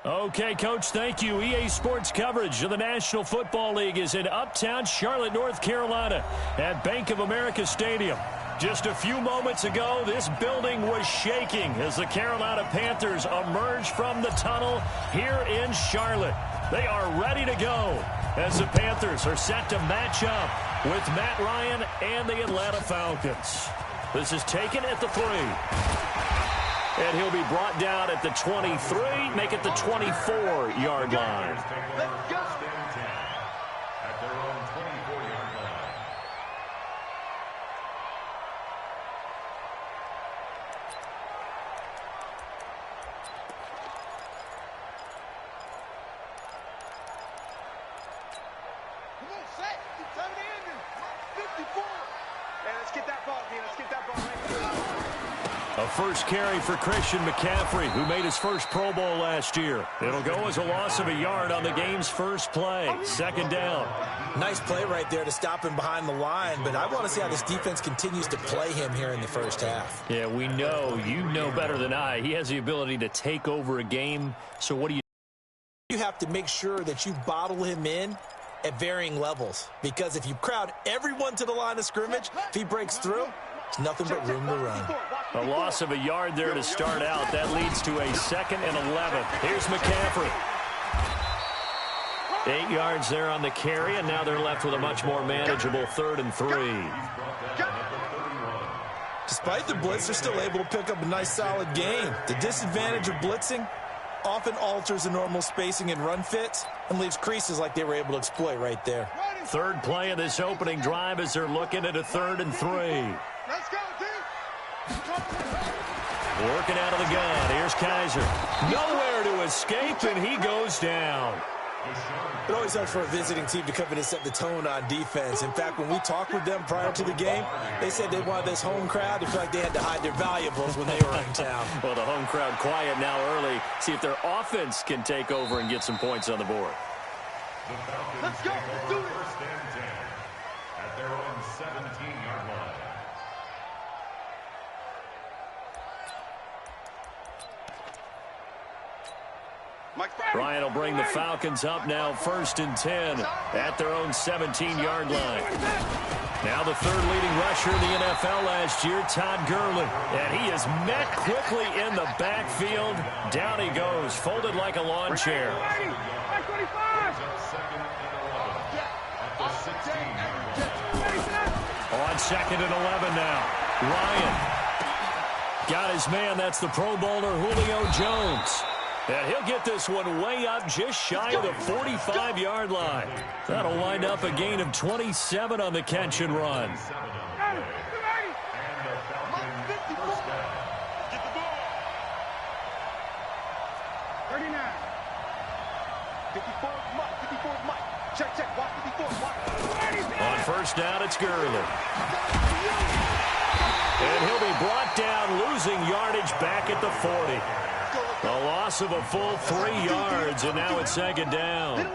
Okay, Coach, thank you. EA Sports coverage of the National Football League is in Uptown Charlotte, North Carolina at Bank of America Stadium. Just a few moments ago, this building was shaking as the Carolina Panthers emerged from the tunnel here in Charlotte. They are ready to go as the Panthers are set to match up with Matt Ryan and the Atlanta Falcons. This is taken at the 3. And he'll be brought down at the 23, make it the 24-yard line. Let's go. At their own 24-yard line. Come on, set. Keep coming in. 54. Hey, let's get that ball, D. Let's get that ball right there. A first carry for Christian McCaffrey, who made his first Pro Bowl last year. It'll go as a loss of a yard on the game's first play. Second down. Nice play right there to stop him behind the line, but I want to see how this defense continues to play him here in the first half. Yeah, we know. You know better than I. He has the ability to take over a game. So what do you... You have to make sure that you bottle him in at varying levels, because if you crowd everyone to the line of scrimmage, if he breaks through, there's nothing but room to run. A loss of a yard there to start out. That leads to a 2nd and 11. Here's McCaffrey. 8 yards there on the carry, and now they're left with a much more manageable 3rd and 3. Despite the blitz, they're still able to pick up a nice solid gain. The disadvantage of blitzing often alters the normal spacing and run fits and leaves creases like they were able to exploit right there. Third play of this opening drive as they're looking at a 3rd and 3. Let's go, D. Working out of the gun. Here's Kaiser. Nowhere to escape, and he goes down. It always helps for a visiting team to come in and set the tone on defense. In fact, when we talked with them prior to the game, they said they wanted this home crowd to feel like they had to hide their valuables when they were in town. Well, the home crowd quiet now early. See if their offense can take over and get some points on the board. Let's go. Let's do it. First and 10 at their own 17-yard line. Ryan will bring the Falcons up now 1st and 10 at their own 17-yard line. Now the 3rd leading rusher in the NFL last year, Todd Gurley. And he is met quickly in the backfield. Down he goes, folded like a lawn chair. On 2nd and 11 now. Ryan got his man. That's the Pro Bowler Julio Jones. And he'll get this one way up just shy of the 45-yard line. That'll wind up a gain of 27 on the catch and run. On first down, it's Gurley. And he'll be brought down, losing yardage back at the 40. A loss of a full 3 yards, and now it's 2nd down.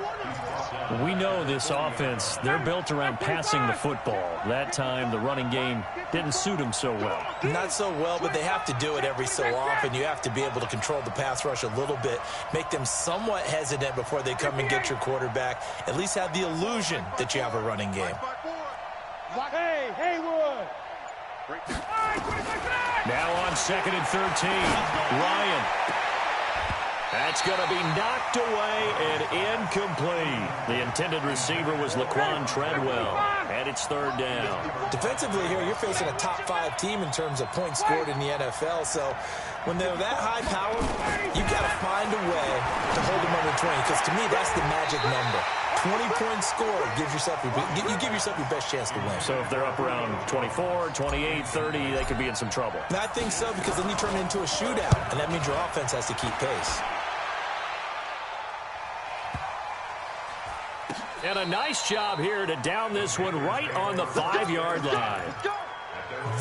We know this offense, they're built around passing the football. That time, the running game didn't suit them so well. Not so well, but they have to do it every so often. You have to be able to control the pass rush a little bit, make them somewhat hesitant before they come and get your quarterback. At least have the illusion that you have a running game. Hey, Haywood. Now on 2nd and 13, Ryan. That's going to be knocked away and incomplete. The intended receiver was Laquan Treadwell, and it's 3rd down. Defensively here, you're facing a top 5 team in terms of points scored in the NFL. So when they're that high power, you've got to find a way to hold them under 20. Because to me, that's the magic number. 20-point score gives yourself you give yourself your best chance to win. So if they're up around 24, 28, 30, they could be in some trouble. And I think so, because then you turn it into a shootout, and that means your offense has to keep pace. And a nice job here to down this one right on the 5-yard line.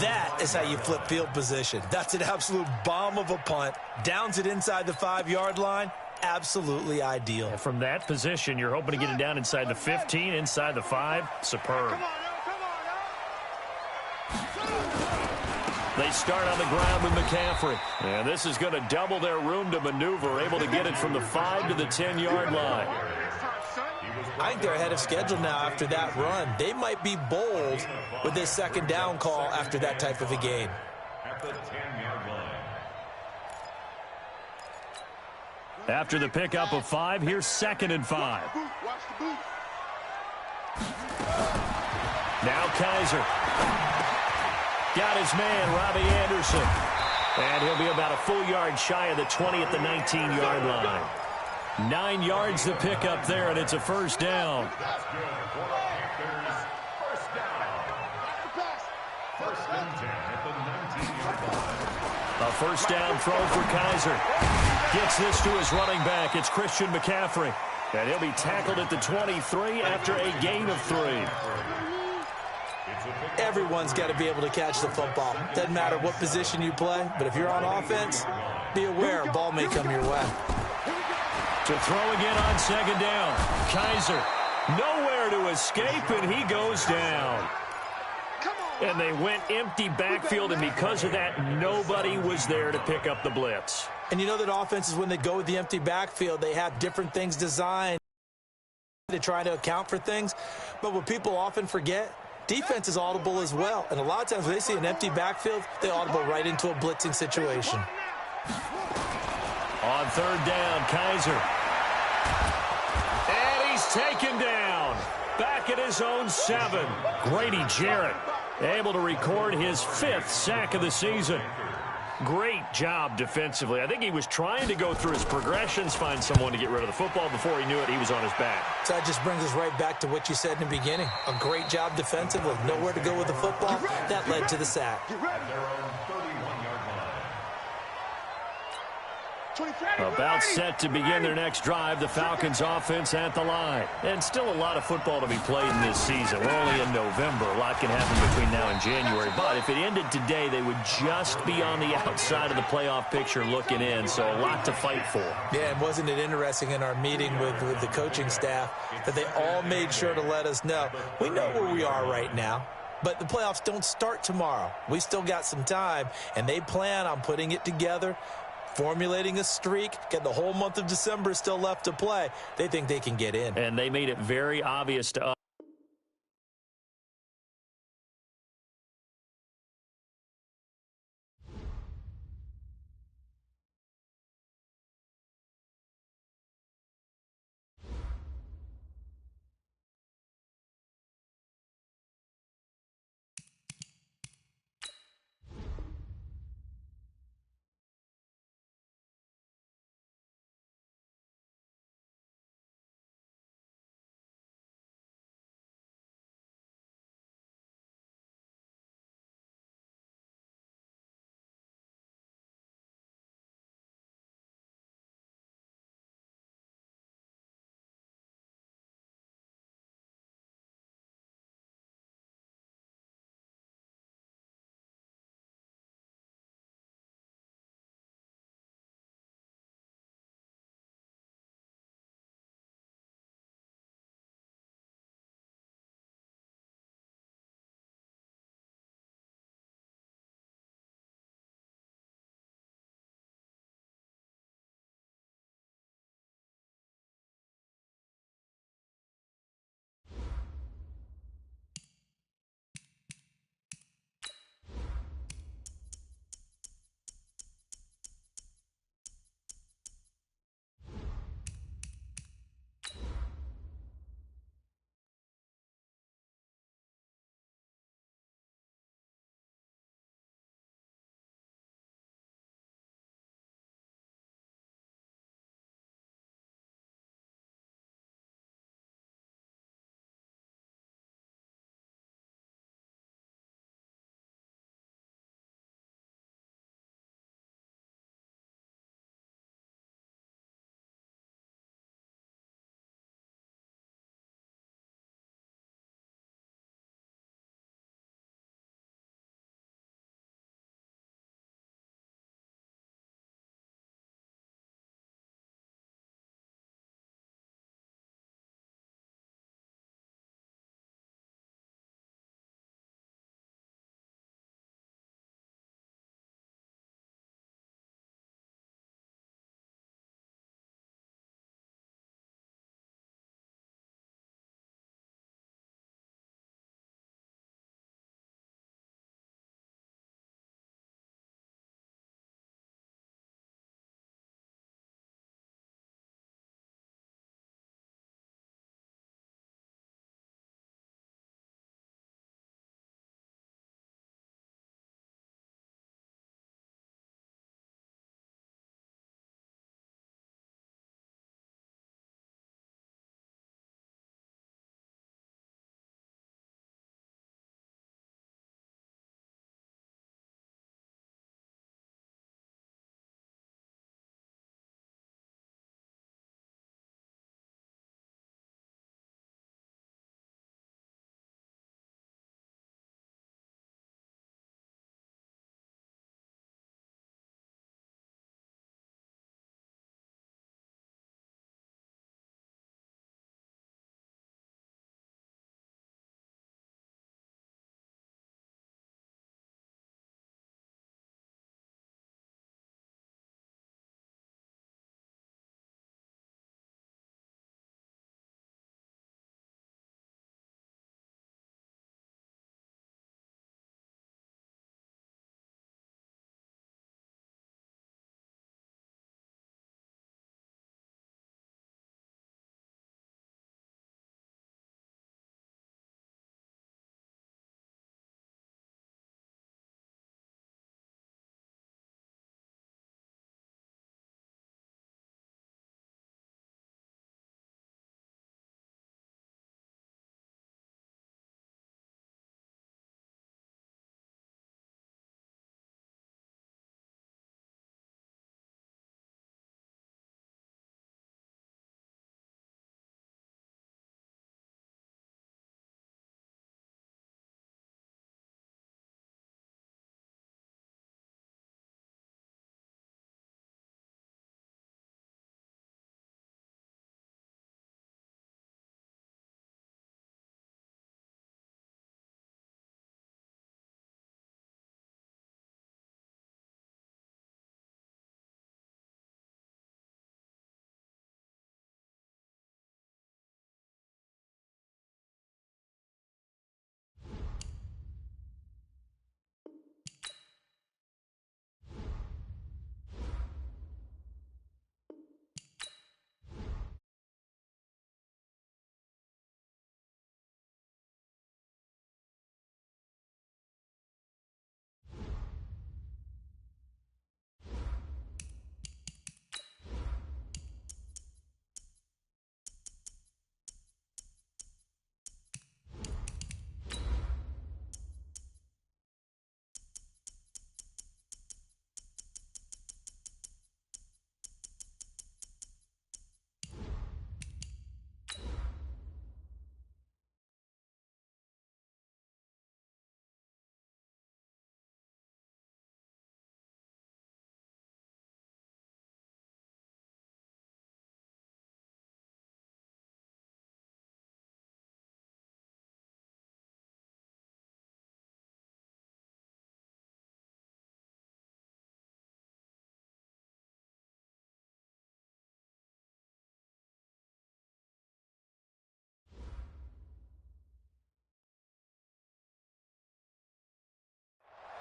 That is how you flip field position. That's an absolute bomb of a punt. Downs it inside the 5-yard line. Absolutely ideal. And from that position, you're hoping to get it down inside the 15, inside the 5. Superb. They start on the ground with McCaffrey. And this is going to double their room to maneuver, able to get it from the 5 to the 10-yard line. I think they're ahead of schedule now after that run. They might be bold with this second down call after that type of a gain. At the 10-yard line. After the pickup of 5, here's 2nd and 5. Now Kaiser. Got his man, Robbie Anderson. And he'll be about a full yard shy of the 20 at the 19-yard line. 9 yards to pick up there, and it's a first down. That's good for the Panthers. First down. First and 10 at the 19-yard line. A first down throw for Kaiser. Gets this to his running back. It's Christian McCaffrey. And he'll be tackled at the 23 after a gain of 3. Everyone's got to be able to catch the football. Doesn't matter what position you play, but if you're on offense, be aware a ball may come your way. To throw again on 2nd down. Kaiser nowhere to escape, and he goes down. And they went empty backfield, and because of that, nobody was there to pick up the blitz. And you know that offenses, when they go with the empty backfield, they have different things designed to try to account for things. But what people often forget, defense is audible as well. And a lot of times when they see an empty backfield, they audible right into a blitzing situation. On 3rd down, Kaiser. And he's taken down. Back at his own 7. Grady Jarrett able to record his 5th sack of the season. Great job defensively. I think he was trying to go through his progressions, find someone to get rid of the football. Before he knew it, he was on his back. So that just brings us right back to what you said in the beginning. A great job defensively. Nowhere to go with the football. That led to the sack. About set to begin their next drive, the Falcons offense at the line. And still a lot of football to be played in this season. We're only in November. A lot can happen between now and January. But if it ended today, they would just be on the outside of the playoff picture looking in. So a lot to fight for. Yeah, and wasn't it interesting in our meeting with the coaching staff that they all made sure to let us know. We know where we are right now. But the playoffs don't start tomorrow. We still got some time, and they plan on putting it together, formulating a streak, get the whole month of December still left to play. They think they can get in. And they made it very obvious to us.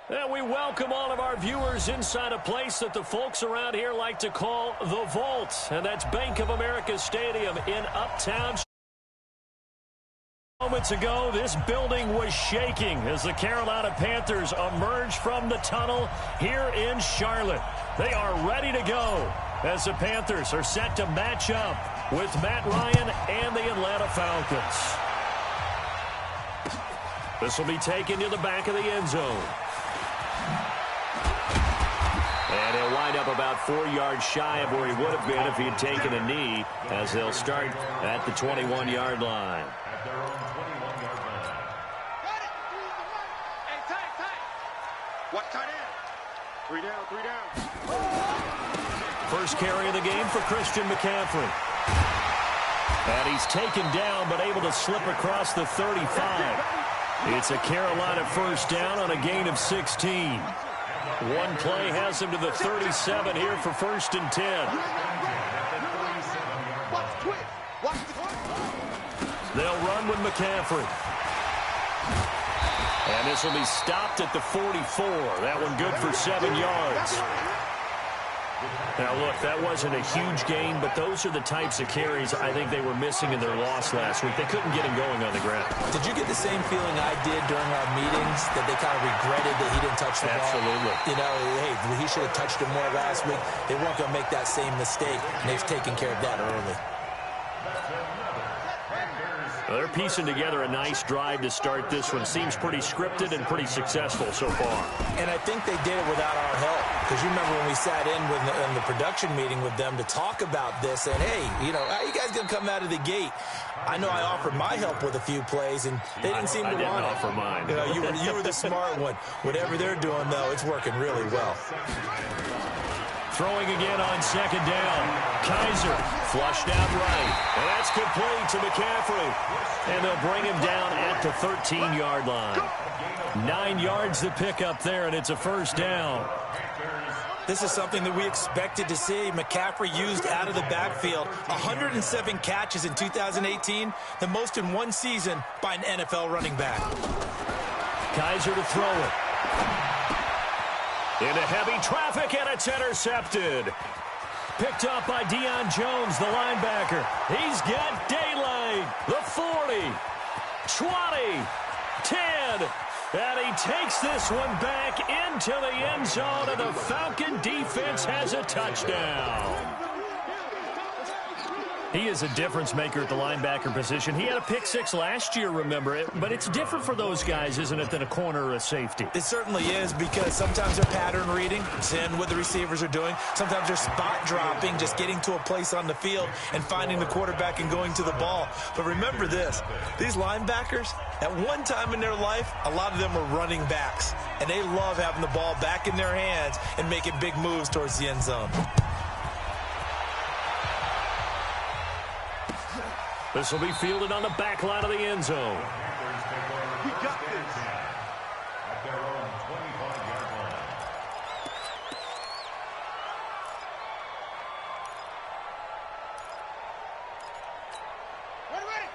And we welcome all of our viewers inside a place that the folks around here like to call the Vault. And that's Bank of America Stadium in Uptown. Moments ago, this building was shaking as the Carolina Panthers emerged from the tunnel here in Charlotte. They are ready to go as the Panthers are set to match up with Matt Ryan and the Atlanta Falcons. This will be taken to the back of the end zone. And he'll wind up about 4 yards shy of where he would have been if he had taken a knee, as they'll start at the 21-yard line. At their own 21-yard line. Got it. Hey, tight. Watch tight end. 3 down, 3 down. First carry of the game for Christian McCaffrey. And he's taken down, but able to slip across the 35. It's a Carolina first down on a gain of 16. One play has him to the 37 here for 1st and 10. Watch the twitch. Watch the twitch. They'll run with McCaffrey. And this will be stopped at the 44. That one good for 7 yards. Now, look, that wasn't a huge gain, but those are the types of carries I think they were missing in their loss last week. They couldn't get him going on the ground. Did you get the same feeling I did during our meetings, that they kind of regretted that he didn't touch the ball? Absolutely. You know, hey, he should have touched it more last week. They weren't going to make that same mistake, and they've taken care of that early. Well, they're piecing together a nice drive to start this one. Seems pretty scripted and pretty successful so far. And I think they did it without our help. Because you remember when we sat in the production meeting with them to talk about this, and hey, you know, how are you guys going to come out of the gate? I know I offered my help with a few plays, and they didn't seem to want it. I didn't offer mine. You know, you were the smart one. Whatever they're doing, though, it's working really well. Throwing again on 2nd down. Kaiser flushed out right. And that's complete to McCaffrey. And they'll bring him down at the 13-yard line. 9 yards to pick up there, and it's a first down. This is something that we expected to see. McCaffrey used out of the backfield. 107 catches in 2018, the most in one season by an NFL running back. Kaiser to throw it. Into heavy traffic, and it's intercepted. Picked up by Deion Jones, the linebacker. He's got daylight. The 40, 20, 10. And he takes this one back into the end zone, and the Falcon defense has a touchdown. He is a difference maker at the linebacker position. He had a pick 6 last year, remember it. But it's different for those guys, isn't it, than a corner or a safety? It certainly is, because sometimes they're pattern reading, seeing what the receivers are doing. Sometimes they're spot dropping, just getting to a place on the field and finding the quarterback and going to the ball. But remember this, these linebackers, at one time in their life, a lot of them were running backs. And they love having the ball back in their hands and making big moves towards the end zone. This will be fielded on the back line of the end zone. We got this. At their own 25-yard line.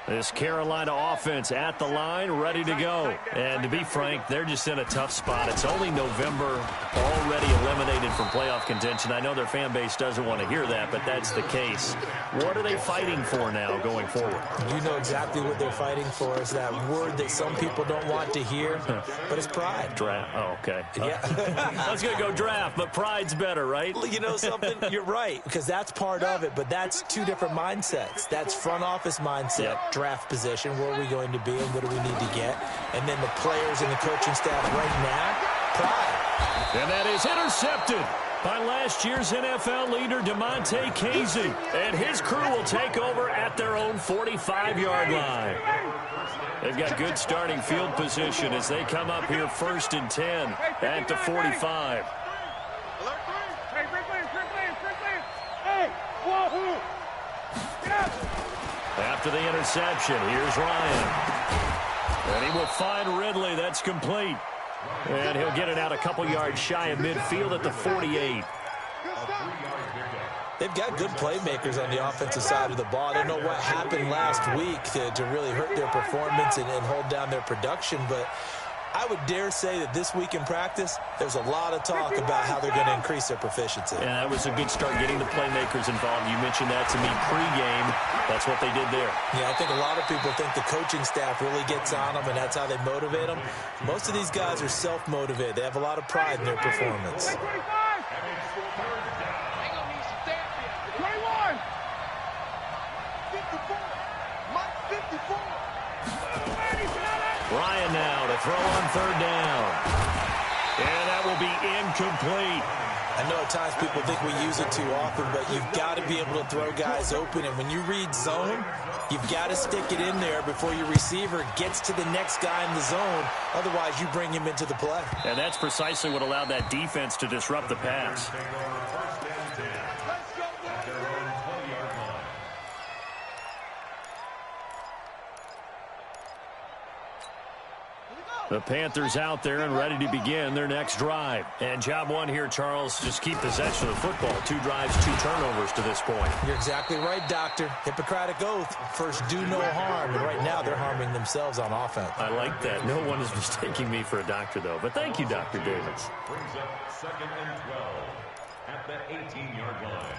This Carolina offense at the line, ready to go. And to be frank, they're just in a tough spot. It's only November, already eliminated from playoff contention. I know their fan base doesn't want to hear that, but that's the case. What are they fighting for now going forward? You know exactly what they're fighting for. Is that word that some people don't want to hear, but it's pride. Draft. Oh, okay. Yeah. I was going to go draft, but pride's better, right? You know something? You're right, because that's part of it, but that's two different mindsets. That's front office mindset, draft position, where are we going to be and what do we need to get? And then the players and the coaching staff right now, pride. And that is intercepted by last year's NFL leader, DeMonte Casey. And his crew will take over at their own 45-yard line. They've got good starting field position as they come up here 1st and 10 at the 45. After the interception, here's Ryan. And he will find Ridley. That's complete. And he'll get it out a couple yards shy of midfield at the 48. They've got good playmakers on the offensive side of the ball. I don't know what happened last week to really hurt their performance and hold down their production, but I would dare say that this week in practice, there's a lot of talk about how they're going to increase their proficiency. And that was a good start, getting the playmakers involved. You mentioned that to me pregame. That's what they did there. Yeah, I think a lot of people think the coaching staff really gets on them, and that's how they motivate them. Most of these guys are self-motivated. They have a lot of pride in their performance. 54. Ryan now to throw on third down. And that will be incomplete. I know at times people think we use it too often, but you've got to be able to throw guys open. And when you read zone, you've got to stick it in there before your receiver gets to the next guy in the zone. Otherwise, you bring him into the play. And that's precisely what allowed that defense to disrupt the pass. The Panthers out there and ready to begin their next drive. And job one here, Charles, just keep possession of the football. 2 drives, 2 turnovers to this point. You're exactly right, Doctor. Hippocratic oath. First, do no harm. And right now, they're harming themselves on offense. I like that. No one is mistaking me for a doctor, though. But thank you, Dr. Davis. Brings up 2nd and 12 at the 18-yard line.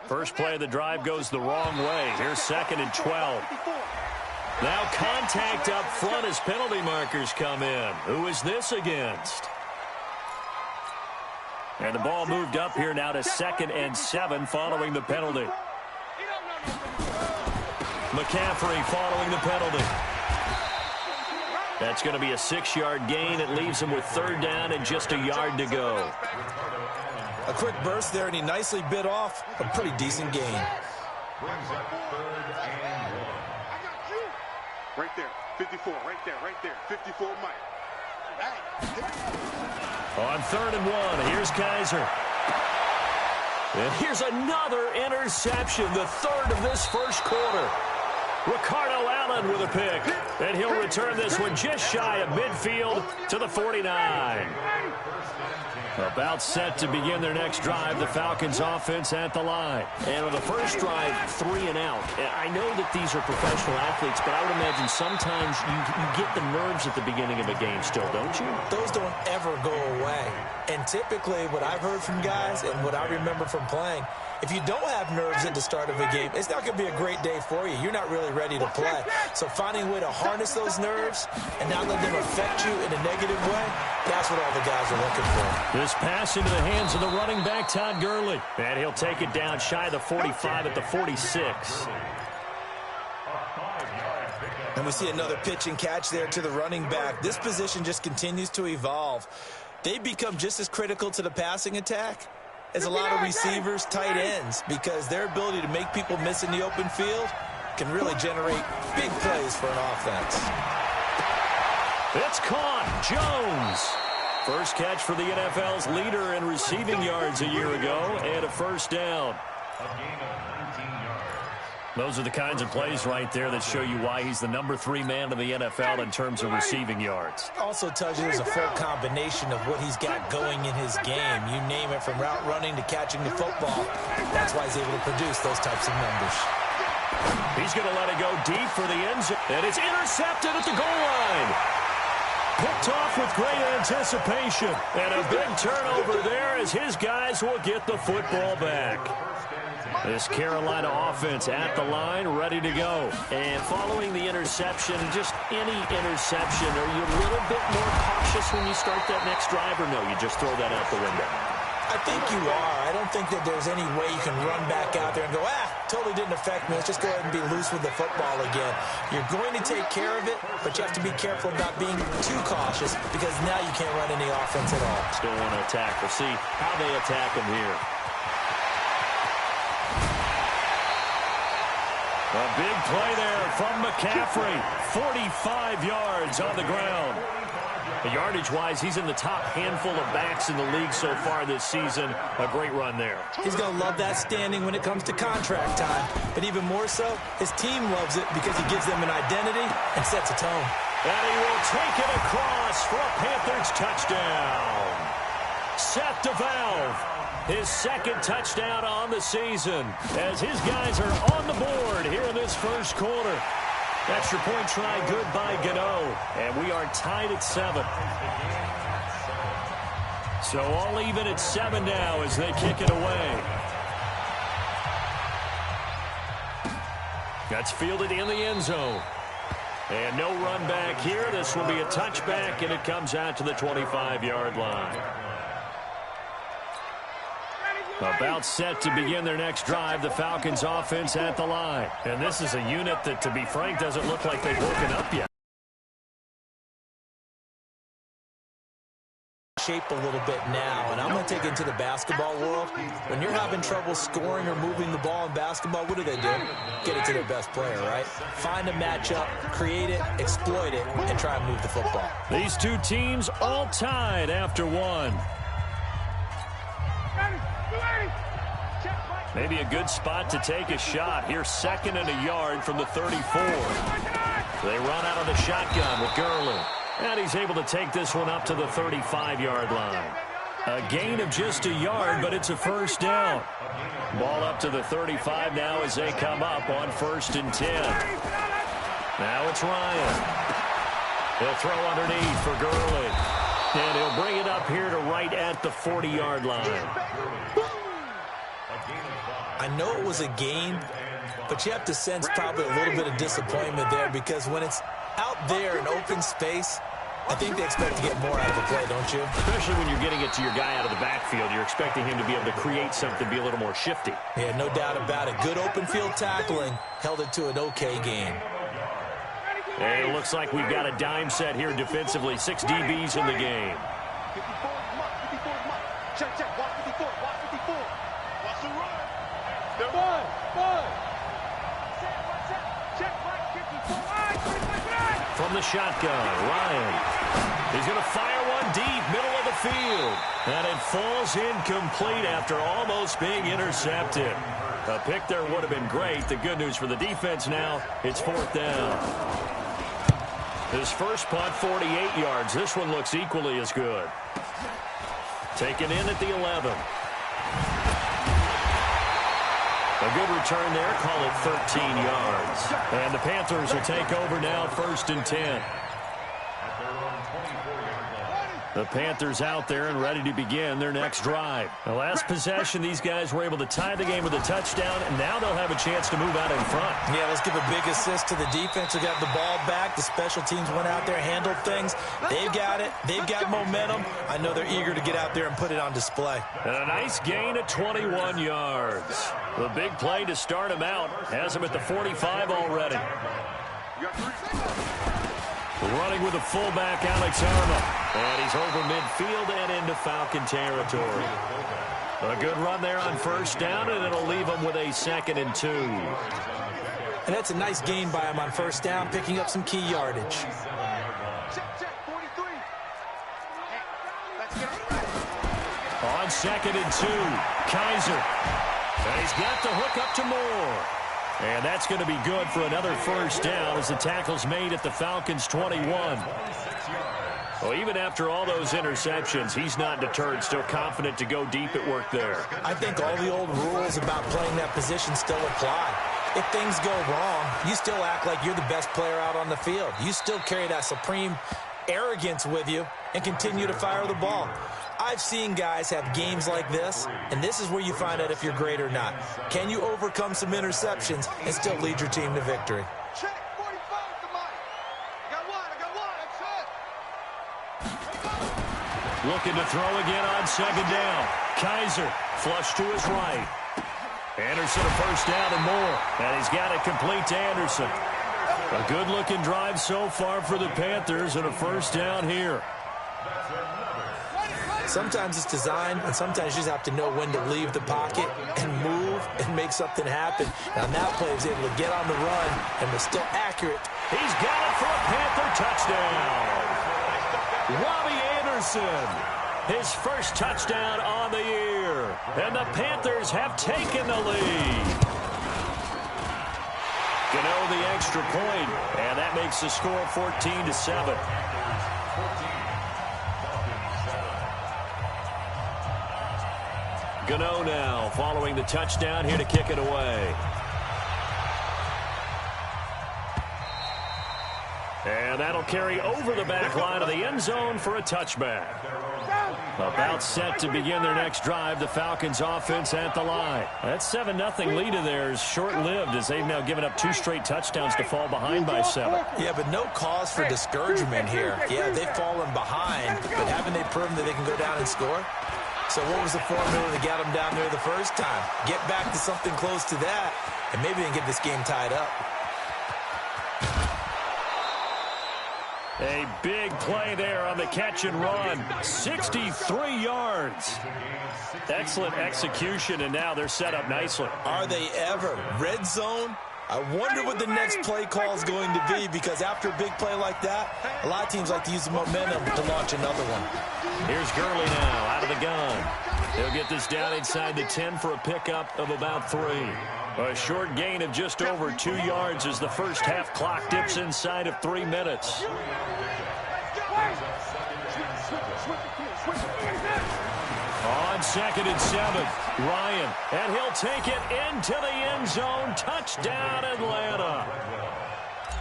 First play of the drive goes the wrong way. Here's 2nd and 12. Now contact up front as penalty markers come in. Who is this against? And the ball moved up here now to 2nd and 7 following the penalty. McCaffrey following the penalty. That's going to be a 6-yard gain. It leaves him with 3rd down and just a yard to go. A quick burst there, and he nicely bit off a pretty decent gain. Brings up 3rd and 1. Right there, 54, right there, 54 Mike. On 3rd and 1, here's Kaiser. And here's another interception, the 3rd of this first quarter. Ricardo Allen with a pick, and he'll return this one just shy of midfield to the 49. About set to begin their next drive, the Falcons offense at the line. And on the first drive, 3 and out. I know that these are professional athletes, but I would imagine sometimes you get the nerves at the beginning of a game still, don't you? Those don't ever go away. And typically what I've heard from guys and what I remember from playing, if you don't have nerves at the start of a game, it's not going to be a great day for you. You're not really ready to play. So finding a way to harness those nerves and not let them affect you in a negative way, that's what all the guys are looking for. This pass into the hands of the running back, Todd Gurley. And he'll take it down shy of the 45 at the 46. And we see another pitch and catch there to the running back. This position just continues to evolve. They become just as critical to the passing attack as a lot of receivers, tight ends, because their ability to make people miss in the open field can really generate big plays for an offense. It's caught. Jones. First catch for the NFL's leader in receiving yards a year ago, and a 1st down. A gain of 19 yards. Those are the kinds of plays right there that show you why he's the number 3 man in the NFL in terms of receiving yards. Also tells you there's a full combination of what he's got going in his game. You name it, from route running to catching the football. That's why he's able to produce those types of numbers. He's going to let it go deep for the end zone, and it's intercepted at the goal line. Picked off with great anticipation, and a big turnover there as his guys will get the football back. This Carolina offense at the line, ready to go. And following the interception, just any interception, are you a little bit more cautious when you start that next drive, or no, you just throw that out the window? I think you are. I don't think that there's any way you can run back out there and go, totally didn't affect me. Let's just go ahead and be loose with the football again. You're going to take care of it, but you have to be careful about being too cautious, because now you can't run any offense at all. Still want to attack. We'll see how they attack him here. A big play there from McCaffrey. 45 yards on the ground. Yardage-wise, he's in the top handful of backs in the league so far this season. A great run there. He's going to love that standing when it comes to contract time. But even more so, his team loves it because he gives them an identity and sets a tone. And he will take it across for a Panthers touchdown. Seth DeValve, his 2nd touchdown on the season, as his guys are on the board here in this first quarter. Extra point try good by Gano. And we are tied at 7. So all even at 7 now as they kick it away. That's fielded in the end zone. And no run back here. This will be a touchback, and it comes out to the 25-yard line. About set to begin their next drive, the Falcons offense at the line. And this is a unit that, to be frank, doesn't look like they've woken up yet. Shape a little bit now, and I'm going to take it to the basketball world. When you're having trouble scoring or moving the ball in basketball, what do? Get it to their best player, right? Find a matchup, create it, exploit it, and try and move the football. These two teams all tied after 1. Maybe a good spot to take a shot. Here's 2nd and a yard from the 34. They run out of the shotgun with Gurley. And he's able to take this one up to the 35-yard line. A gain of just a yard, but it's a first down. Ball up to the 35 now as they come up on 1st and 10. Now it's Ryan. He'll throw underneath for Gurley. And he'll bring it up here to right at the 40-yard line. I know it was a gain, but you have to sense probably a little bit of disappointment there, because when it's out there in open space, I think they expect to get more out of the play, don't you? Especially when you're getting it to your guy out of the backfield. You're expecting him to be able to create something, be a little more shifty. Yeah, no doubt about it. Good open field tackling. Held it to an okay game. And it looks like we've got a dime set here defensively. 6 DBs in the game. 54, check, check, watch 54, watch 54. Watch the run. They're one. Check, right, 54. From the shotgun, Ryan. He's going to fire one deep, middle of the field. And it falls incomplete after almost being intercepted. A pick there would have been great. The good news for the defense now, it's 4th down. His first punt, 48 yards. This one looks equally as good. Taken in at the 11. A good return there. Call it 13 yards. And the Panthers will take over now, 1st and 10. The Panthers out there and ready to begin their next drive. The last possession, these guys were able to tie the game with a touchdown, and now they'll have a chance to move out in front. Yeah, let's give a big assist to the defense who got the ball back. The special teams went out there, handled things. They've got it. They've got momentum. I know they're eager to get out there and put it on display. And a nice gain at 21 yards. The big play to start him out has him at the 45 already. Running with the fullback, Alex Arma. And he's over midfield and into Falcon territory. A good run there on 1st down, and it'll leave him with a 2nd and 2. And that's a nice gain by him on 1st down, picking up some key yardage. Check, 43. Let's get On 2nd and 2, Kaiser. And he's got the hook up to Moore. And that's going to be good for another 1st down as the tackle's made at the Falcons' 21. Well, even after all those interceptions, he's not deterred, still confident to go deep at work there. I think all the old rules about playing that position still apply. If things go wrong, you still act like you're the best player out on the field. You still carry that supreme arrogance with you and continue to fire the ball. I've seen guys have games like this, and this is where you find out if you're great or not. Can you overcome some interceptions and still lead your team to victory? check, 45 to Mike. I got one, that's it. Looking to throw again on 2nd down. Kaiser flush to his right. Anderson a 1st down and more. And he's got it complete to Anderson. A good-looking drive so far for the Panthers and a 1st down here. Sometimes it's design, and sometimes you just have to know when to leave the pocket and move and make something happen. Now, that play is able to get on the run and was still accurate. He's got it for a Panther touchdown. Robbie Anderson, his first touchdown on the year. And the Panthers have taken the lead. Gano the extra point, and that makes the score 14-7. Gano now following the touchdown here to kick it away. that'll carry over the back line of the end zone for a touchback. About set to begin their next drive, the Falcons offense at the line. That 7-0 lead of theirs short-lived as they've now given up 2 straight touchdowns to fall behind by 7. Yeah, but no cause for discouragement here. Yeah, they've fallen behind, but haven't they proven that they can go down and score? So what was the formula that got them down there the first time? Get back to something close to that, and maybe they can get this game tied up. A big play there on the catch and run. 63 yards. Excellent execution, and now they're set up nicely. Are they ever? Red zone? I wonder what the next play call is going to be, because after a big play like that, a lot of teams like to use the momentum to launch another one. Here's Gurley now out of the gun. He'll get this down inside the 10 for a pickup of about 3. A short gain of just over 2 yards as the first half clock dips inside of 3 minutes. On 2nd and 7, Ryan, and he'll take it into the end zone. Touchdown, Atlanta.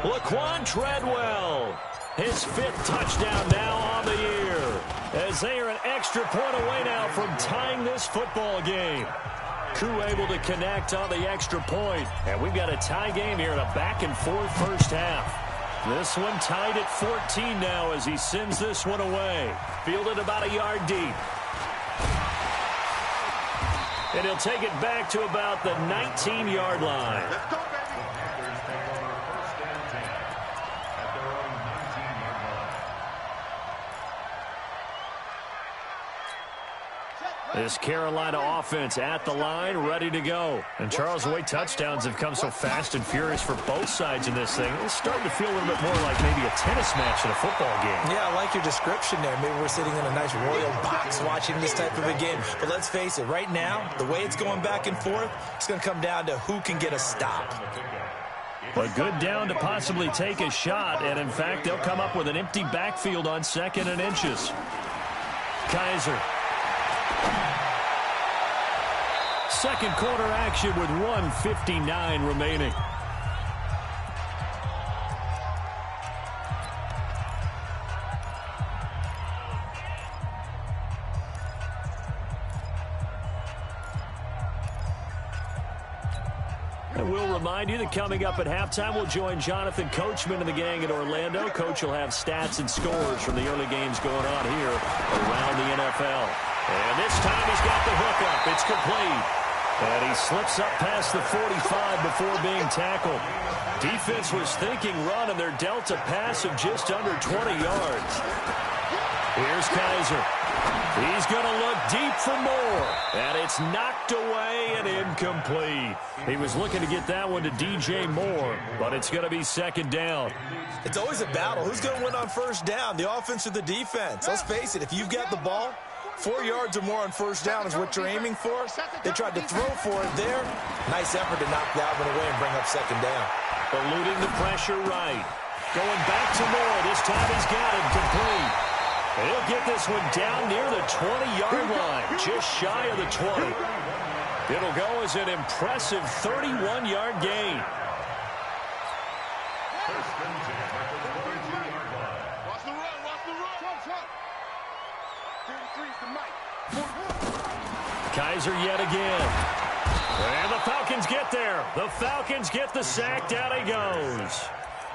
Laquan Treadwell, his 5th touchdown now on the year, as they are an extra point away now from tying this football game. Koo able to connect on the extra point, and we've got a tie game here in a back-and-forth first half. This one tied at 14 now as he sends this one away. Fielded about a yard deep. And he'll take it back to about the 19-yard line. Let's go, baby. This Carolina offense at the line, ready to go. And Charles, the way touchdowns have come so fast and furious for both sides in this thing, it's starting to feel a little bit more like maybe a tennis match in a football game. Yeah, I like your description there. Maybe we're sitting in a nice royal box watching this type of a game. But let's face it, right now, the way it's going back and forth, it's going to come down to who can get a stop. A good down to possibly take a shot, and in fact, they'll come up with an empty backfield on 2nd and inches. Kaiser. Second quarter action with 1:59 remaining. And we'll remind you that coming up at halftime, we'll join Jonathan Coachman and the gang in Orlando. Coach will have stats and scores from the early games going on here around the NFL. And this time he's got the hook up. It's complete. And he slips up past the 45 before being tackled. Defense was thinking run, and they're dealt a pass of just under 20 yards. Here's Kaiser. He's going to look deep for more. And it's knocked away and incomplete. He was looking to get that one to DJ Moore, but it's going to be 2nd down. It's always a battle. Who's going to win on first down, the offense or the defense? Let's face it, if you've got the ball, 4 yards or more on first down is what you're aiming for. They tried to throw for it there. Nice effort to knock that one away and bring up 2nd down. Eluding the pressure right. Going back to Moore. This time he's got it complete. And he'll get this one down near the 20-yard line, just shy of the 20. It'll go as an impressive 31-yard gain. Watch the run, watch the run. Trump. 33's the mic. Kaiser yet again. And the Falcons get there. The Falcons get the sack. Down he goes.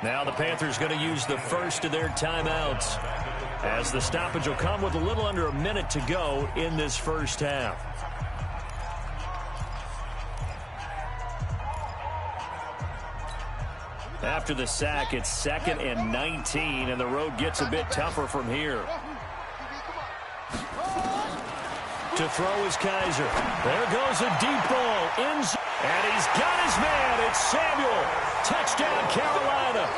Now the Panthers going to use the first of their timeouts, as the stoppage will come with a little under a minute to go in this first half. After the sack, it's 2nd and 19, and the road gets a bit tougher from here. To throw is Kaiser. There goes a deep ball. And he's got his man. It's Samuel. Touchdown, Carolina.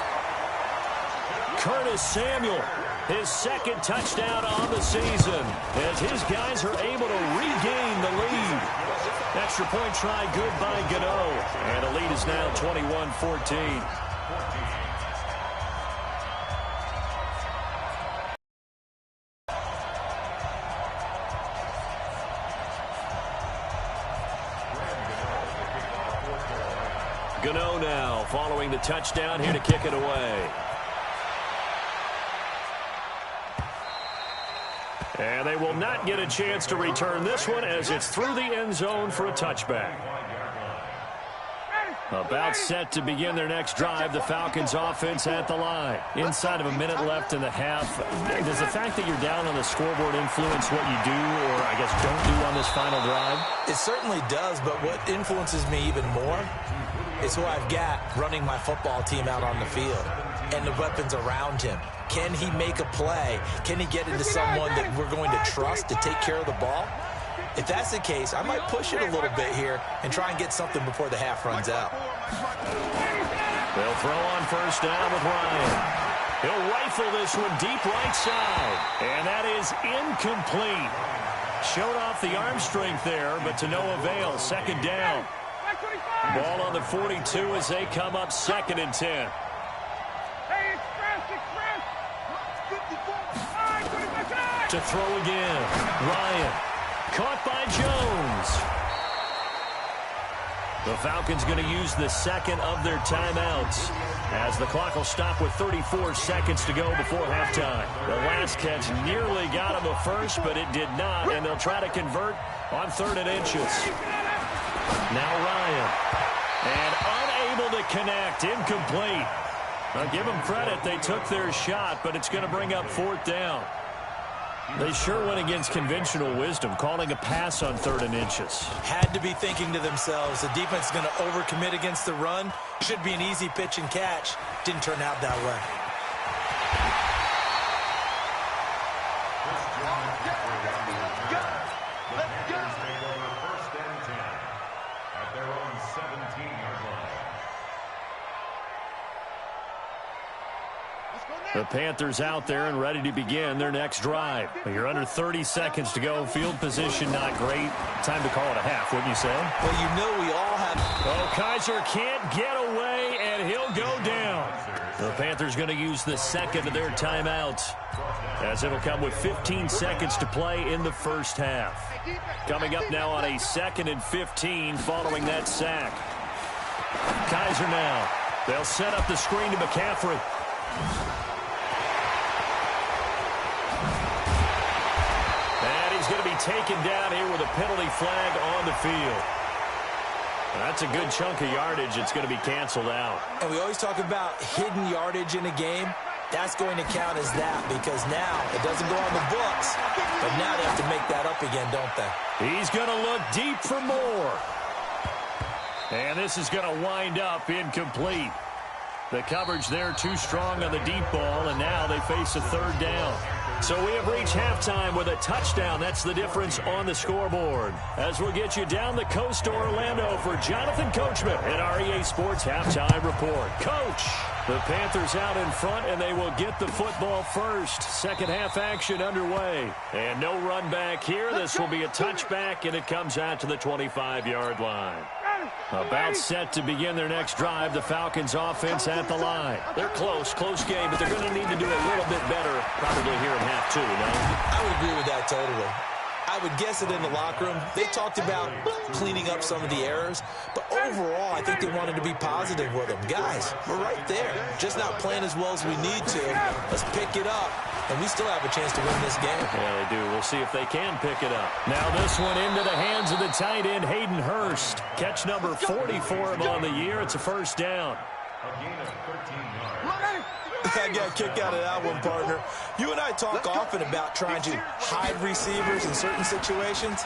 Curtis Samuel, his 2nd touchdown on the season, as his guys are able to regain the lead. Extra point try good by Gano. And the lead is now 21-14. Gano now following the touchdown here to kick it away. And they will not get a chance to return this one as it's through the end zone for a touchback. About set to begin their next drive, the Falcons offense at the line. Inside of a minute left in the half. Does the fact that you're down on the scoreboard influence what you do, or I guess don't do on this final drive? It certainly does, but what influences me even more is who I've got running my football team out on the field and the weapons around him. Can he make a play? Can he get into someone that we're going to trust to take care of the ball? If that's the case, I might push it a little bit here and try and get something before the half runs out. They'll throw on first down with Ryan. He'll rifle this one deep right side. And that is incomplete. Showed off the arm strength there, but to no avail. Second down. Ball on the 42 as they come up 2nd and 10. To throw again. Ryan. Caught by Jones. The Falcons going to use the second of their timeouts as the clock will stop with 34 seconds to go before halftime. The last catch nearly got him a first, but it did not, and they'll try to convert on 3rd and inches. Now Ryan. And unable to connect. Incomplete. I'll give them credit. They took their shot, but it's going to bring up 4th down. They sure went against conventional wisdom, calling a pass on 3rd and inches. Had to be thinking to themselves, the defense is going to overcommit against the run. Should be an easy pitch and catch. Didn't turn out that way. First and 10 at their own 17-yard line. The Panthers out there and ready to begin their next drive. You're under 30 seconds to go. Field position not great. Time to call it a half, wouldn't you say? Well, you know we all have... Oh, Kaiser can't get away, and he'll go down. The Panthers going to use the second of their timeouts, as it'll come with 15 seconds to play in the first half. Coming up now on a 2nd and 15 following that sack. Kaiser now. They'll set up the screen to McCaffrey. Going to be taken down here with a penalty flag on the field. That's a good chunk of yardage. It's going to be canceled out. And we always talk about hidden yardage in a game. That's going to count as that because now it doesn't go on the books, but now they have to make that up again, don't they? He's going to look deep for more. And this is going to wind up incomplete. The coverage there too strong on the deep ball, and now they face a 3rd down. So we have reached halftime with a touchdown. That's the difference on the scoreboard. As we'll get you down the coast to Orlando for Jonathan Coachman in our EA Sports Halftime Report. Coach, the Panthers out in front, and they will get the football first. Second half action underway. And no run back here. This will be a touchback, and it comes out to the 25-yard line. About set to begin their next drive, the Falcons offense at the line. They're close game, but they're going to need to do a little bit better probably here in half 2, no? I would agree with that totally. I would guess it in the locker room. They talked about cleaning up some of the errors, but overall, I think they wanted to be positive with them. Guys, we're right there. Just not playing as well as we need to. Let's pick it up, and we still have a chance to win this game. Yeah, they do. We'll see if they can pick it up. Now this one into the hands of the tight end, Hayden Hurst. Catch number 40 for him on the year. It's a first down. A gain of 13 yards. I got a kick out of that one, partner. You and I talk often about trying to hide receivers in certain situations,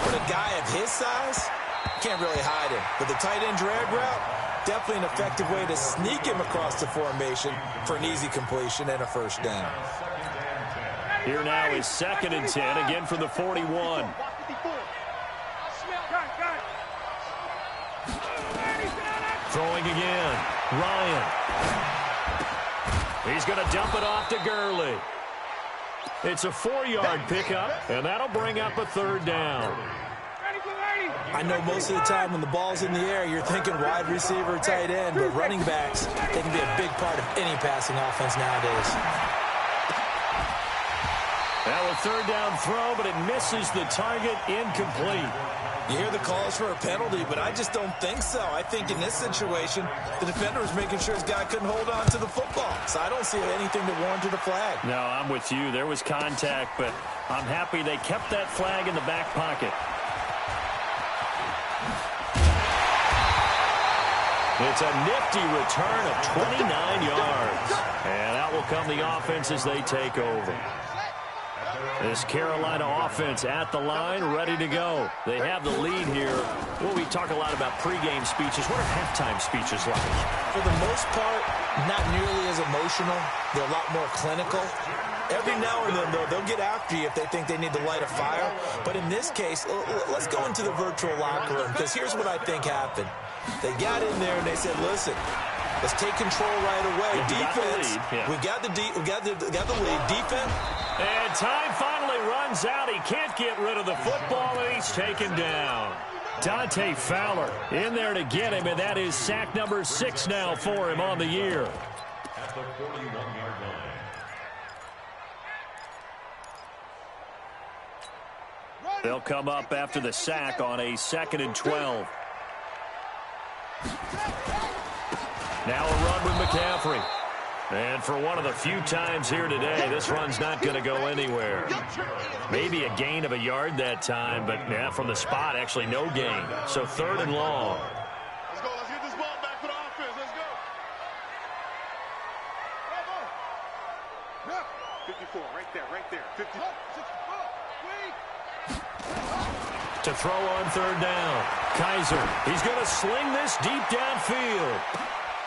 but a guy of his size can't really hide him. But the tight end drag route, definitely an effective way to sneak him across the formation for an easy completion and a first down. Here now is 2nd and 10, again from the 41. Throwing again. Ryan. He's going to dump it off to Gurley. It's a 4-yard pickup, and that'll bring up a 3rd down. I know most of the time when the ball's in the air, you're thinking wide receiver, tight end, but running backs, they can be a big part of any passing offense nowadays. Now a third down throw, but it misses the target, incomplete. You hear the calls for a penalty, but I just don't think so. I think in this situation, the defender was making sure his guy couldn't hold on to the football. So I don't see anything that warranted a flag. No, I'm with you. There was contact, but I'm happy they kept that flag in the back pocket. It's a nifty return of 29 yards. And out will come the offense as they take over. This Carolina offense at the line, ready to go. They have the lead here. Well, we talk a lot about pregame speeches. What are halftime speeches like? For the most part, not nearly as emotional. They're a lot more clinical. Every now and then, though, they'll get after you if they think they need to light a fire. But in this case, let's go into the virtual locker room, because here's what I think happened. They got in there and they said, listen, let's take control right away. Defense, we got the lead. Defense. And time finally runs out. He can't get rid of the football, and he's taken down. Dante Fowler in there to get him, and that is sack number 6 now for him on the year. At the 41-yard line. They'll come up after the sack on a 2nd and 12. Now a run with McCaffrey. And for one of the few times here today, this run's not going to go anywhere. Maybe a gain of a yard that time, but yeah, from the spot, actually no gain. So 3rd and long. Let's go. Let's get this ball back for the offense. Let's go. 54, right there. 54. To throw on 3rd down. Kaiser, he's going to sling this deep downfield.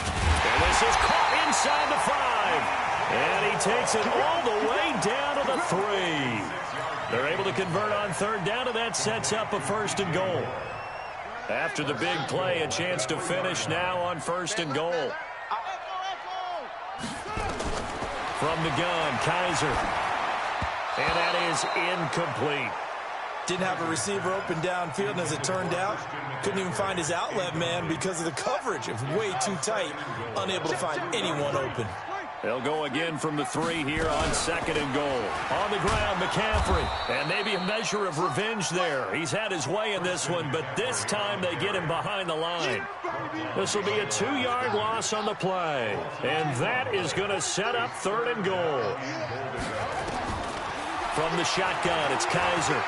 And this is caught inside the 5. And he takes it all the way down to the 3. They're able to convert on 3rd down, and that sets up a 1st and goal. After the big play, a chance to finish now on 1st and goal. From the gun, Kaiser. And that is incomplete. Didn't have a receiver open downfield, and as it turned out, couldn't even find his outlet man because of the coverage. It was way too tight, unable to find anyone open. They'll go again from the 3 here on 2nd and goal. On the ground, McCaffrey. And maybe a measure of revenge there. He's had his way in this one, but this time they get him behind the line. This will be a 2-yard loss on the play. And that is going to set up 3rd and goal. From the shotgun, it's Kaiser.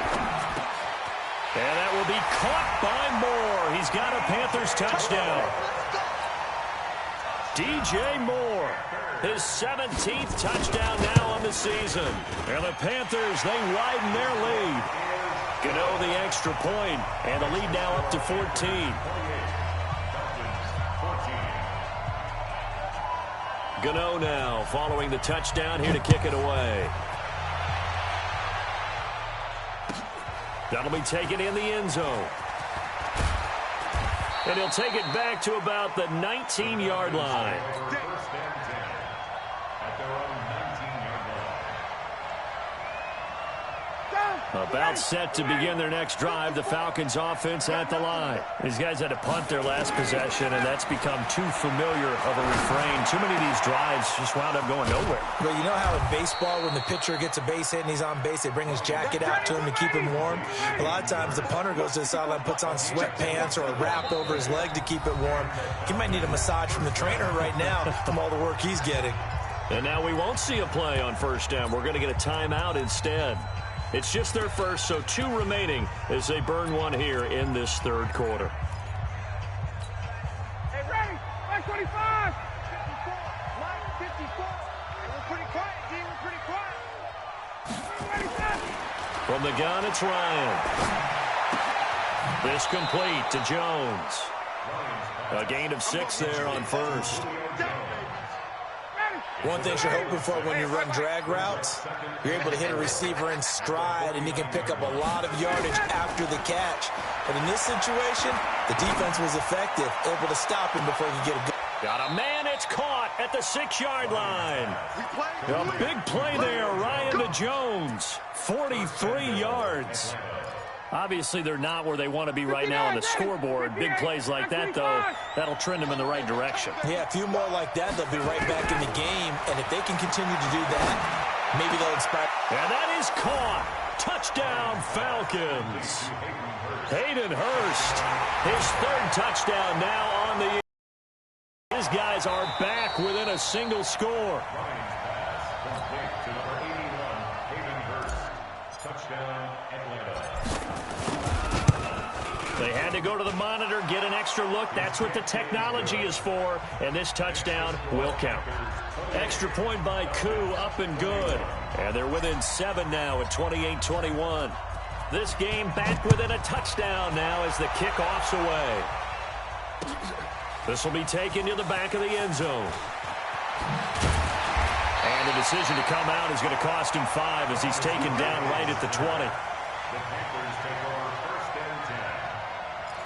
And that will be caught by Moore. He's got a Panthers touchdown. DJ Moore, his 17th touchdown now on the season. And the Panthers, they widen their lead. Gano the extra point, and the lead now up to 14. Gano now following the touchdown here to kick it away. That'll be taken in the end zone. And he'll take it back to about the 19-yard line. First and 10 at their own 19-yard line. About set to begin their next drive, the Falcons offense at the line. These guys had to punt their last possession, and that's become too familiar of a refrain. Too many of these drives just wound up going nowhere. Well, you know how in baseball, when the pitcher gets a base hit and he's on base, they bring his jacket out to him to keep him warm? A lot of times the punter goes to the sideline, puts on sweatpants or a wrap over his leg to keep it warm. He might need a massage from the trainer right now from all the work he's getting. And now we won't see a play on 1st down. We're going to get a timeout instead. It's just their first, so 2 remaining as they burn one here in this 3rd quarter. Hey, ready? 525. 54. Line 54. Hey, we're pretty quiet, D. We're pretty quiet. Ready, set. From the gun, it's Ryan. This complete to Jones. A gain of 6 there on 1st. One thing you're hoping for when you run drag routes, you're able to hit a receiver in stride, and he can pick up a lot of yardage after the catch. But in this situation, the defense was effective, able to stop him before he could get a good. Got a man, it's caught at the 6-yard line. A big play there, Ryan to Jones. 43 yards. Obviously, they're not where they want to be right now on the scoreboard. Big plays like that, though, that'll trend them in the right direction. Yeah, a few more like that, they'll be right back in the game. And if they can continue to do that, Maybe they'll inspire. And that is caught. Touchdown, Falcons. Hayden Hurst, his third touchdown now on the year. These guys are back within a single score. They had to go to the monitor, get an extra look. That's what the technology is for, and this touchdown will count. Extra point by Koo, up and good. And they're within 7 now at 28-21. This game back within a touchdown now as the kickoff's away. This will be taken to the back of the end zone. And the decision to come out is going to cost him 5 as he's taken down right at the 20. The Panthers take over 1st and 10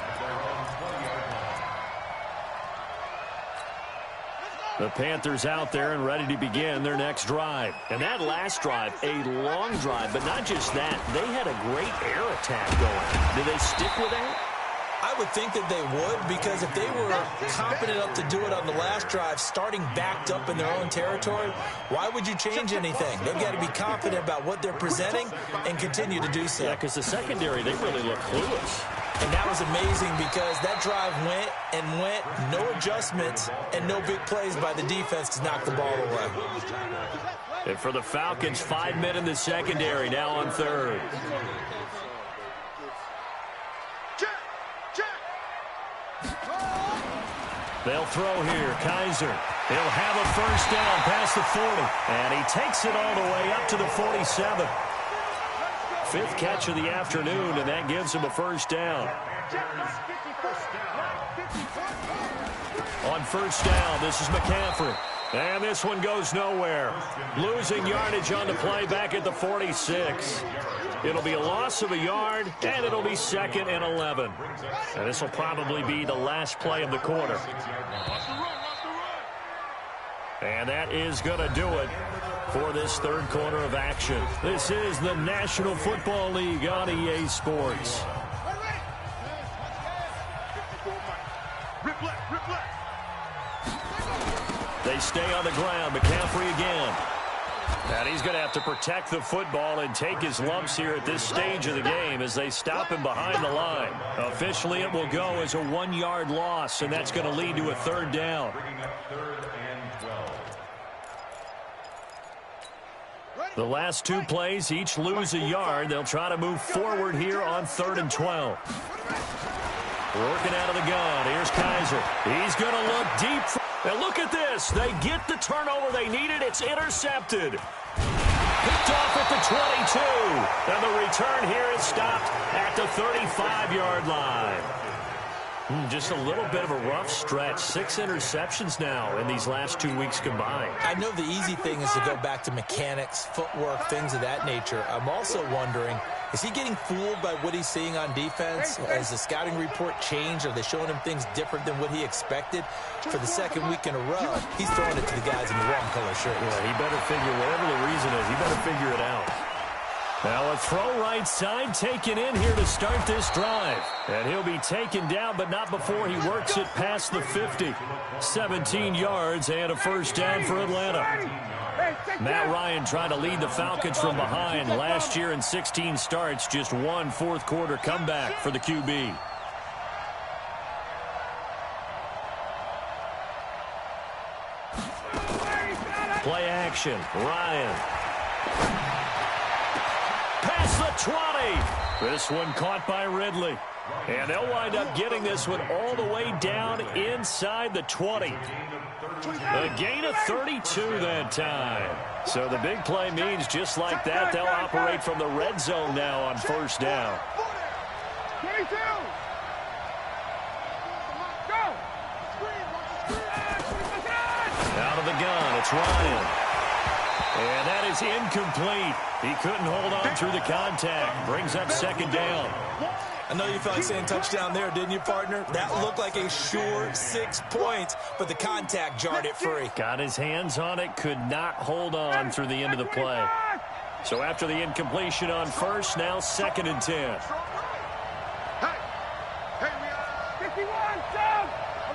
at their own 20-yard line. The Panthers out there and ready to begin their next drive. And that last drive, a long drive, but not just that. They had a great air attack going. Did they stick with that? I would think that they would, because if they were confident enough to do it on the last drive, starting backed up in their own territory, why would you change anything? They've got to be confident about what they're presenting and continue to do so. Yeah, because the secondary, they really look clueless. And that was amazing because that drive went and went, no adjustments, and no big plays by the defense to knock the ball away. And for the Falcons, 5 men in the secondary now on third. They'll throw here. Kaiser. He'll have a first down past the 40. And he takes it all the way up to the 47. 5th catch of the afternoon, and that gives him a first down. On first down, this is McCaffrey. And this one goes nowhere. Losing yardage on the play back at the 46. It'll be a loss of a yard, and it'll be 2nd and 11. And this will probably be the last play of the quarter. And that is going to do it for this third quarter of action. This is the National Football League on EA Sports. They stay on the ground. McCaffrey again. And he's going to have to protect the football and take his lumps here at this stage of the game as they stop him behind the line. Officially, it will go as a 1-yard loss, and that's going to lead to a third down. The last 2 plays each lose a yard. They'll try to move forward here on 3rd and 12. Working out of the gun. Here's Kaiser. He's going to look deep. And look at this. They get the turnover they needed. It's intercepted. Picked off at the 22. And the return here is stopped at the 35-yard line. Just a little bit of a rough stretch. 6 interceptions now in these last 2 weeks combined. I know the easy thing is to go back to mechanics, footwork, things of that nature. I'm also wondering, is he getting fooled by what he's seeing on defense? Has the scouting report changed? Are they showing him things different than what he expected? For the 2nd week in a row, he's throwing it to the guys in the wrong color shirts. Yeah, he better figure, whatever the reason is, he better figure it out. Now a throw right side taken in here to start this drive. And he'll be taken down, but not before he works it past the 50. 17 yards and a first down for Atlanta. Matt Ryan trying to lead the Falcons from behind. Last year in 16 starts, just 1 fourth-quarter comeback for the QB. Play action. Ryan. Past the 20. This one caught by Ridley. And they'll wind up getting this one all the way down inside the 20. A gain of 32 that time. So the big play means just like that, they'll operate from the red zone now on first down. 22. Go. Out of the gun, it's Ryan. And that is incomplete. He couldn't hold on through the contact. Brings up 2nd down. I know you felt like saying touchdown there, didn't you, partner? That looked like a sure 6 points, but the contact jarred it free. Got his hands on it, could not hold on through the end of the play. So after the incompletion on first, now 2nd and 10. 51,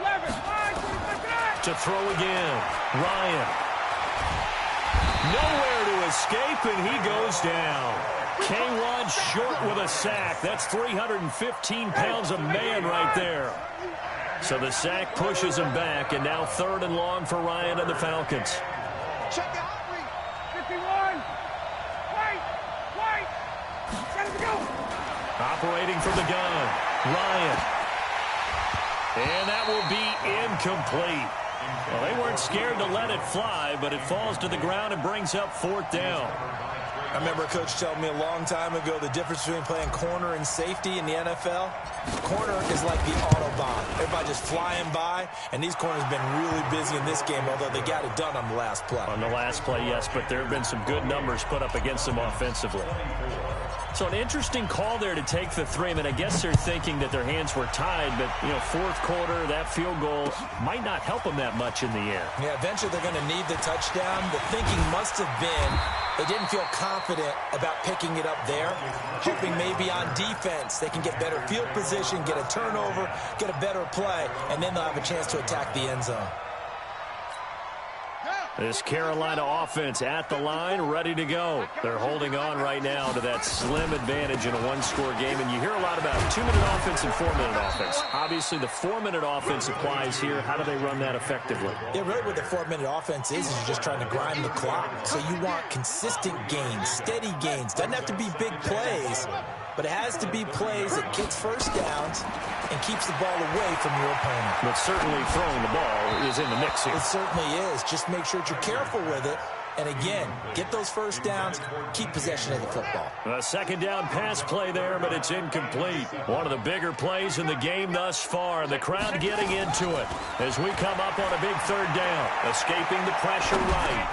11, 5, To throw again, Ryan. Nowhere to escape, and he goes down. K1 short with a sack. That's 315 pounds of man right there. So the sack pushes him back, and now 3rd and long for Ryan and the Falcons. Check out 51. White. Let it go. Operating from the gun, Ryan. And that will be incomplete. Well, they weren't scared to let it fly, but it falls to the ground and brings up 4th down. I remember a coach telling me a long time ago the difference between playing corner and safety in the NFL. Corner is like the Autobahn. Everybody just flying by, and these corners have been really busy in this game, although they got it done on the last play. On the last play, yes, but there have been some good numbers put up against them offensively. So an interesting call there to take the 3. I mean, I guess they're thinking that their hands were tied, but, 4th quarter, that field goal might not help them that much in the end. Yeah, eventually they're going to need the touchdown. The thinking must have been they didn't feel confident about picking it up there, hoping maybe on defense they can get better field position, get a turnover, get a better play, and then they'll have a chance to attack the end zone. This Carolina offense at the line, ready to go. They're holding on right now to that slim advantage in a 1-score game, and you hear a lot about 2-minute offense and 4-minute offense. Obviously, the 4-minute offense applies here. How do they run that effectively? Yeah, really what the 4-minute offense is you're just trying to grind the clock. So you want consistent gains, steady gains. Doesn't have to be big plays, but it has to be plays that gets first downs and keeps the ball away from your opponent. But certainly throwing the ball is in the mix here. It certainly is. Just make sure you're careful with it. And again, get those first downs, keep possession of the football. A 2nd down pass play there, but it's incomplete. One of the bigger plays in the game thus far. The crowd getting into it as we come up on a big 3rd down. Escaping the pressure right.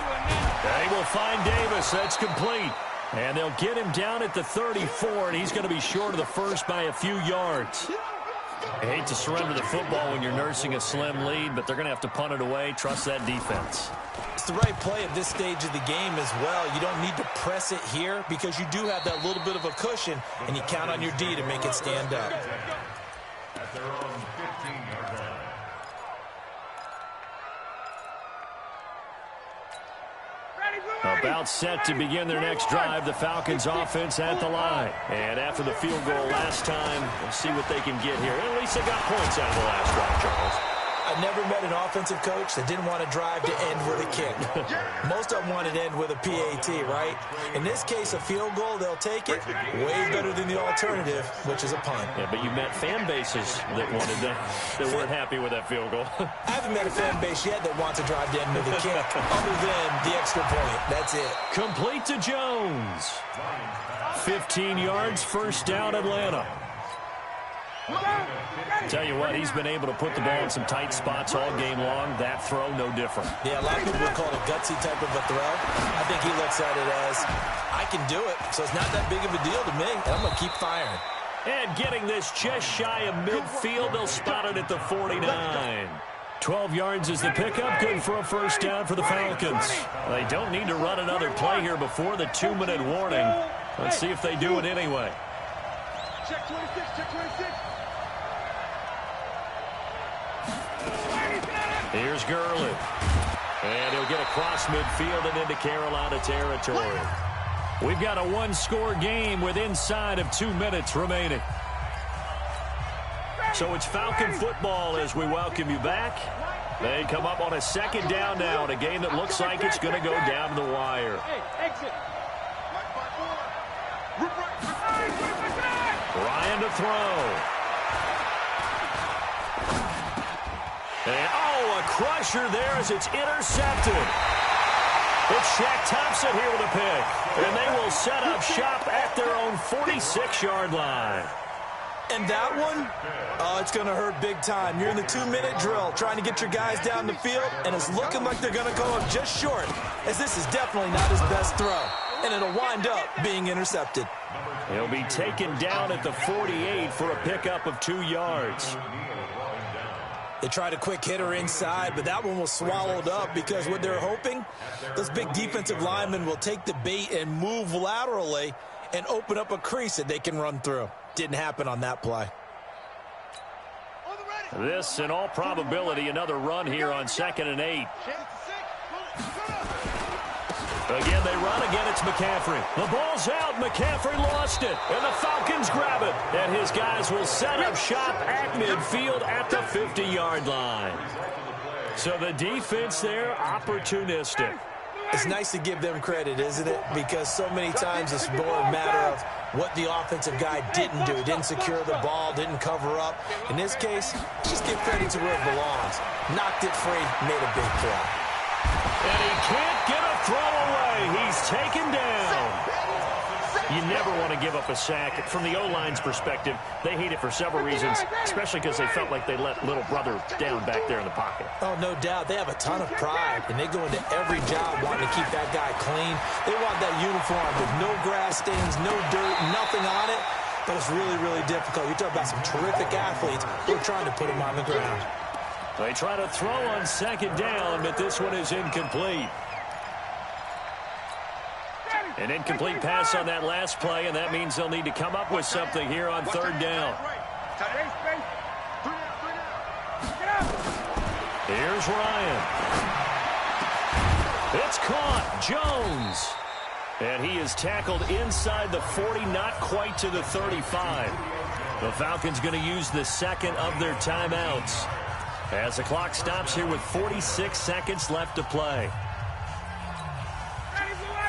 They will find Davis. That's complete. And they'll get him down at the 34, and he's going to be short of the first by a few yards. I hate to surrender the football when you're nursing a slim lead, but they're going to have to punt it away. Trust that defense. It's the right play at this stage of the game as well. You don't need to press it here because you do have that little bit of a cushion, and you count on your D to make it stand up. At their own 15-yard line. About set to begin their next drive, the Falcons offense at the line. And after the field goal last time, we'll see what they can get here. At least they got points out of the last drive, Charles. I've never met an offensive coach that didn't want to drive to end with a kick. Most of them wanted to end with a PAT, right? In this case, a field goal, they'll take it. Way better than the alternative, which is a punt. Yeah, but you met fan bases that wanted that weren't happy with that field goal. I haven't met a fan base yet that wants to drive to end with a kick, other than the extra point. That's it. Complete to Jones. 15 yards, 1st down, Atlanta. Tell you what, he's been able to put the ball in some tight spots all game long. That throw, no different. Yeah, a lot of people would call it a gutsy type of a throw. I think he looks at it as, I can do it, so it's not that big of a deal to me, and I'm going to keep firing. And getting this just shy of midfield, they'll spot it at the 49. 12 yards is the pickup, good for a 1st down for the Falcons. They don't need to run another play here before the 2-minute warning. Let's see if they do it anyway. Check 26, check 26. Here's Gurley. And he'll get across midfield and into Carolina territory. We've got a 1-score game with inside of 2 minutes remaining. So it's Falcon football as we welcome you back. They come up on a 2nd down now in a game that looks like it's going to go down to the wire. Ryan to throw. And, a crusher there as it's intercepted. It's Shaq Thompson here with a pick. And they will set up shop at their own 46-yard line. And that one, it's going to hurt big time. You're in the 2-minute drill trying to get your guys down the field, and it's looking like they're going to go up just short, as this is definitely not his best throw. And it'll wind up being intercepted. He'll be taken down at the 48 for a pickup of 2 yards. They tried a quick hitter inside, but that one was swallowed up because what they're hoping, those big defensive linemen will take the bait and move laterally and open up a crease that they can run through. Didn't happen on that play. This, in all probability, another run here on 2nd and 8. Again, they run. Again, it's McCaffrey. The ball's out. McCaffrey lost it. And the Falcons grab it. And his guys will set up shop at midfield at the 50-yard line. So the defense there, opportunistic. It's nice to give them credit, isn't it? Because so many times it's more a matter of what the offensive guy didn't do. Didn't secure the ball, didn't cover up. In this case, just give credit to where it belongs. Knocked it free, made a big play. And he can't get a throw away. He's taken down. You never want to give up a sack. From the O-line's perspective, they hate it for several reasons, especially because they felt like they let little brother down back there in the pocket. Oh, no doubt. They have a ton of pride, and they go into every job wanting to keep that guy clean. They want that uniform with no grass stains, no dirt, nothing on it. But it's really, really difficult. You're talking about some terrific athletes who are trying to put him on the ground. They try to throw on second down, but this one is incomplete. An incomplete pass on that last play, and that means they'll need to come up with something here on third down. Here's Ryan. It's caught. Jones. And he is tackled inside the 40, not quite to the 35. The Falcons going to use the second of their timeouts as the clock stops here with 46 seconds left to play.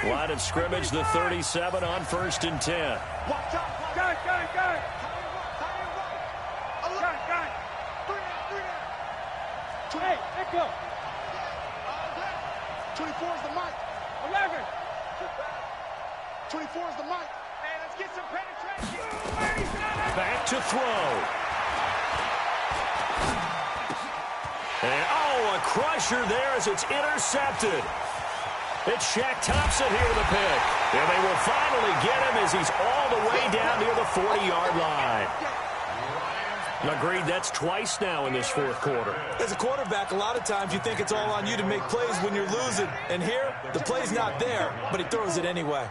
Line of scrimmage, the 37 on 1st and 10. Got it. Hey, Echo. 24 is the mic. 11. 24 is the mic. Hey, let's get some penetration. Back to throw. And, oh, a crusher there as it's intercepted. It's Shaq Thompson here with the pick. And they will finally get him as he's all the way down near the 40-yard line. Agreed, that's twice now in this fourth quarter. As a quarterback, a lot of times you think it's all on you to make plays when you're losing. And here, the play's not there, but he throws it anyway.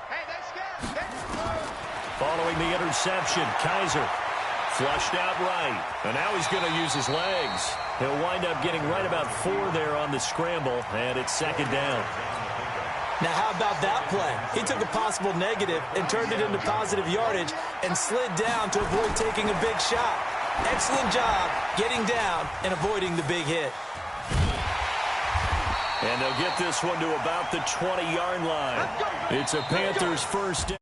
Following the interception, Kaiser flushed out right. And now he's going to use his legs. He'll wind up getting right about 4 there on the scramble, and it's second down. Now, how about that play? He took a possible negative and turned it into positive yardage and slid down to avoid taking a big shot. Excellent job getting down and avoiding the big hit. And they'll get this one to about the 20-yard line. It's a Panthers first down.